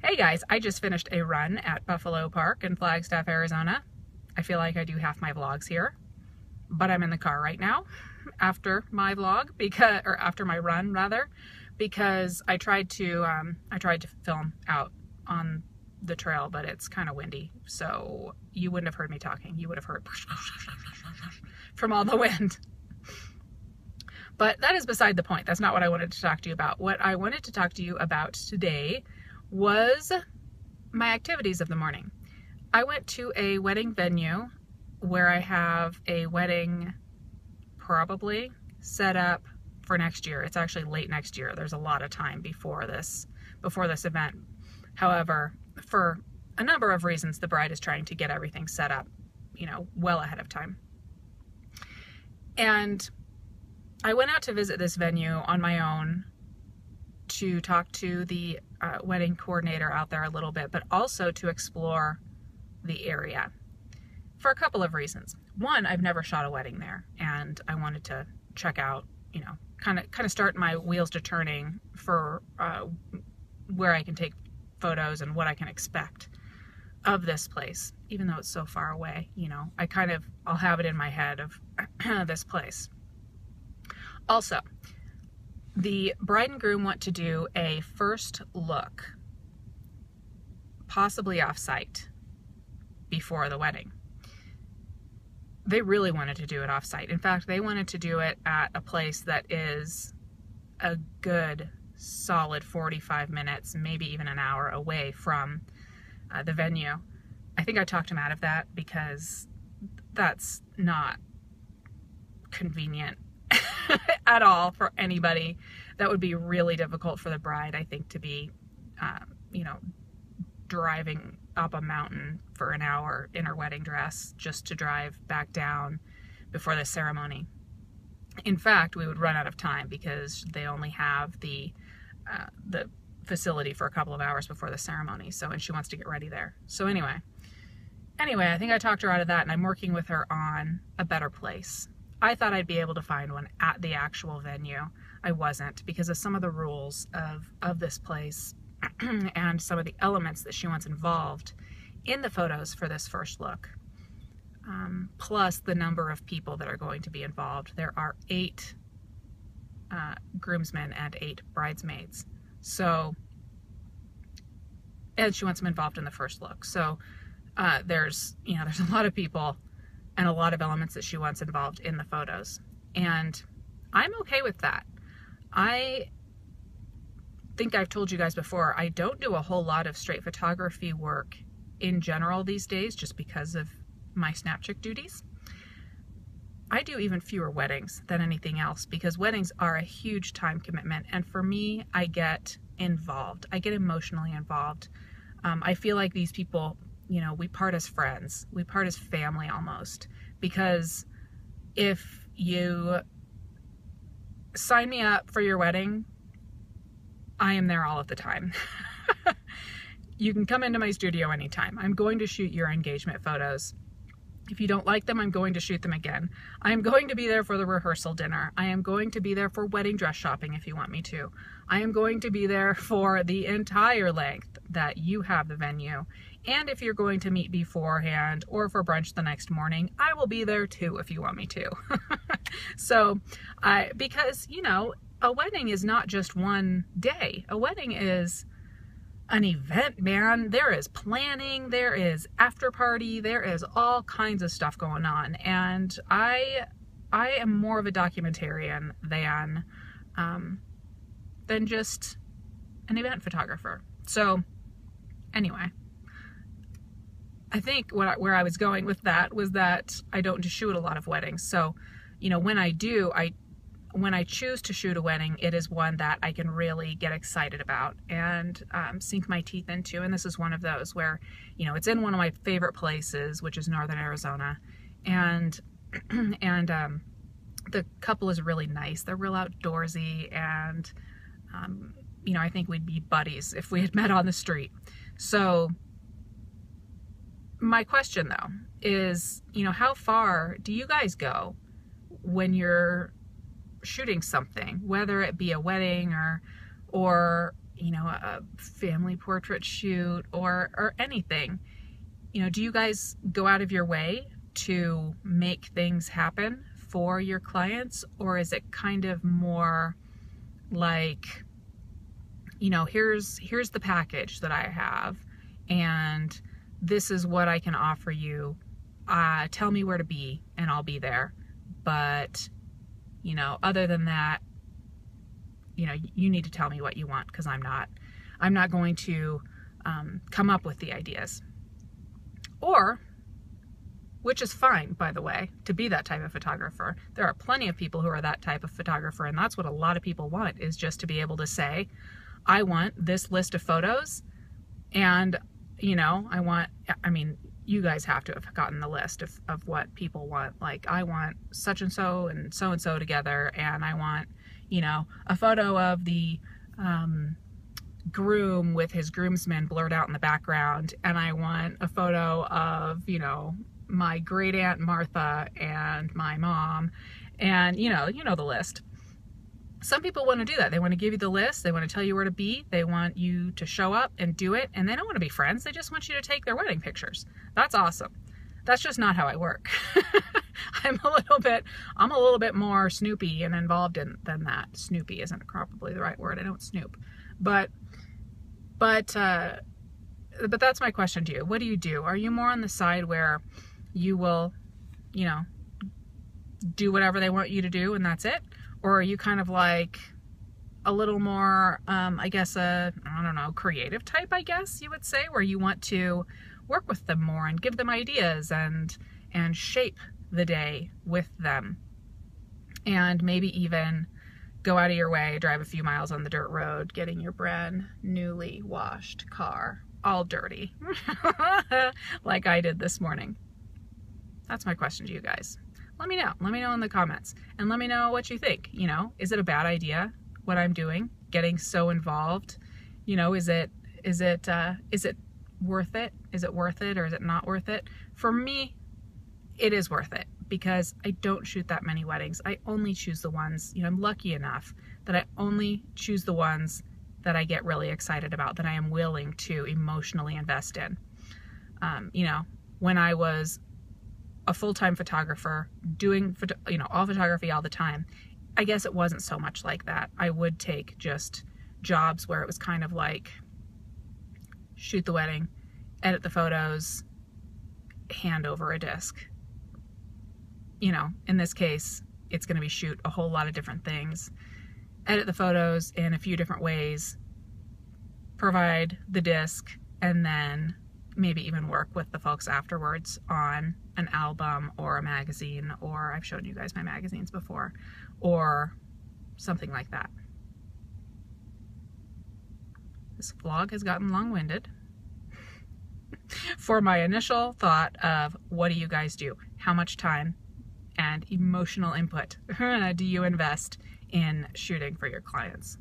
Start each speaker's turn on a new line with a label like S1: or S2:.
S1: Hey guys, I just finished a run at Buffalo Park in Flagstaff, Arizona. I feel like I do half my vlogs here, but I'm in the car right now after my vlog or after my run rather, because I tried to film out on the trail, but it's kind of windy, so you wouldn't have heard me talking. You would have heard from all the wind. But that is beside the point. That's not what I wanted to talk to you about. What I wanted to talk to you about today was my activities of the morning. I went to a wedding venue where I have a wedding probably set up for next year. It's actually late next year. There's a lot of time before this event. However, for a number of reasons, the bride is trying to get everything set up, well ahead of time. And I went out to visit this venue on my own to talk to the wedding coordinator out there a little bit, but also to explore the area for a couple of reasons. One, I've never shot a wedding there, and I wanted to check out, kind of start my wheels to turning for where I can take photos and what I can expect of this place, even though it's so far away. I'll have it in my head of this place. Also, the bride and groom want to do a first look, possibly off-site, before the wedding. They really wanted to do it off-site. In fact, they wanted to do it at a place that is a good, solid 45 minutes, maybe even an hour away from the venue. I think I talked him out of that because that's not convenient at all for anybody. That would be really difficult for the bride, I think, to be, driving up a mountain for an hour in her wedding dress just to drive back down before the ceremony. In fact, we would run out of time because they only have the facility for a couple of hours before the ceremony. And she wants to get ready there. So anyway, I think I talked her out of that, and I'm working with her on a better place. I thought I'd be able to find one at the actual venue. I wasn't, because of some of the rules of this place and some of the elements that she wants involved in the photos for this first look. Plus the number of people that are going to be involved. There are 8 groomsmen and 8 bridesmaids. And she wants them involved in the first look. So there's a lot of people and a lot of elements that she wants involved in the photos. And I'm okay with that. I think I've told you guys before, I don't do a whole lot of straight photography work in general these days just because of my Snapchick duties. I do even fewer weddings than anything else because weddings are a huge time commitment, and for me, I get involved. I get emotionally involved. I feel like these people, we part as friends. We part as family almost, because if you sign me up for your wedding, I am there all of the time. You can come into my studio anytime. I'm going to shoot your engagement photos. If you don't like them, I'm going to shoot them again. I am going to be there for the rehearsal dinner. I am going to be there for wedding dress shopping if you want me to. I am going to be there for the entire length that you have the venue. And if you're going to meet beforehand or for brunch the next morning, I will be there too if you want me to. Because, a wedding is not just one day. A wedding is an event, man. There is planning, there is after party, there is all kinds of stuff going on. And I am more of a documentarian than just an event photographer. So anyway, I think where I was going with that was that I don't shoot a lot of weddings. So, when I do, when I choose to shoot a wedding, it is one that I can really get excited about and sink my teeth into. And this is one of those where, it's in one of my favorite places, which is Northern Arizona. And the couple is really nice. They're real outdoorsy, and, I think we'd be buddies if we had met on the street. So my question though is, how far do you guys go when you're shooting something, whether it be a wedding or a family portrait shoot or anything. Do you guys go out of your way to make things happen for your clients, or is it kind of more like, here's the package that I have, and this is what I can offer you. Tell me where to be and I'll be there. But, other than that, you need to tell me what you want, because I'm not going to come up with the ideas. Or, which is fine, by the way, to be that type of photographer. There are plenty of people who are that type of photographer, and that's what a lot of people want, is just to be able to say, I want this list of photos, and, you guys have to have gotten the list of what people want. Like, I want such and so together, and I want, a photo of the groom with his groomsmen blurred out in the background, and I want a photo of, my great aunt Martha and my mom, and the list. Some people want to do that. They want to give you the list. They want to tell you where to be. They want you to show up and do it, and they don't want to be friends. They just want you to take their wedding pictures. That's awesome. That's just not how I work. I'm a little bit more snoopy and involved than that. Snoopy isn't probably the right word. I don't snoop. But that's my question to you. What do you do? Are you more on the side where you will, do whatever they want you to do and that's it? Or are you kind of like a little more, creative type, I guess you would say, where you want to work with them more and give them ideas and shape the day with them, and maybe even go out of your way, drive a few miles on the dirt road, getting your brand newly washed car all dirty like I did this morning? That's my question to you guys. Let me know in the comments, and let me know what you think. Is it a bad idea what I'm doing, getting so involved? Is it worth it? Is it worth it, or is it not worth it? For me, it is worth it, because I don't shoot that many weddings. I only choose the ones, I'm lucky enough that I only choose the ones that I get really excited about, that I am willing to emotionally invest in. When I was a full-time photographer doing, all photography all the time, I guess it wasn't so much like that. I would take just jobs where it was kind of like shoot the wedding, edit the photos, hand over a disc. In this case, it's going to be shoot a whole lot of different things, edit the photos in a few different ways, provide the disc, and then maybe even work with the folks afterwards on an album or a magazine, or I've shown you guys my magazines before, or something like that. This vlog has gotten long-winded. For my initial thought of what do you guys do? How much time and emotional input do you invest in shooting for your clients?